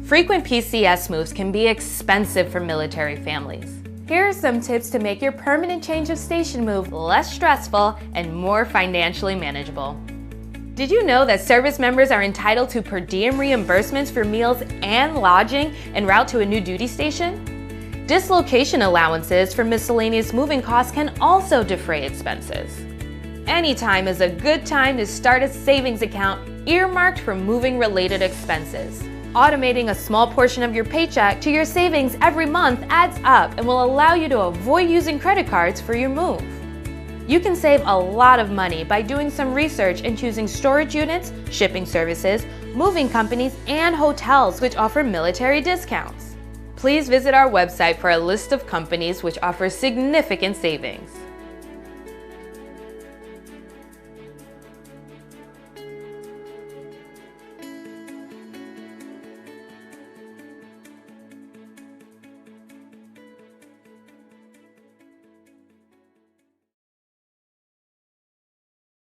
Frequent PCS moves can be expensive for military families. Here are some tips to make your permanent change of station move less stressful and more financially manageable. Did you know that service members are entitled to per diem reimbursements for meals and lodging en route to a new duty station? Dislocation allowances for miscellaneous moving costs can also defray expenses. Anytime is a good time to start a savings account earmarked for moving-related expenses. Automating a small portion of your paycheck to your savings every month adds up and will allow you to avoid using credit cards for your move. You can save a lot of money by doing some research and choosing storage units, shipping services, moving companies, and hotels which offer military discounts. Please visit our website for a list of companies which offer significant savings.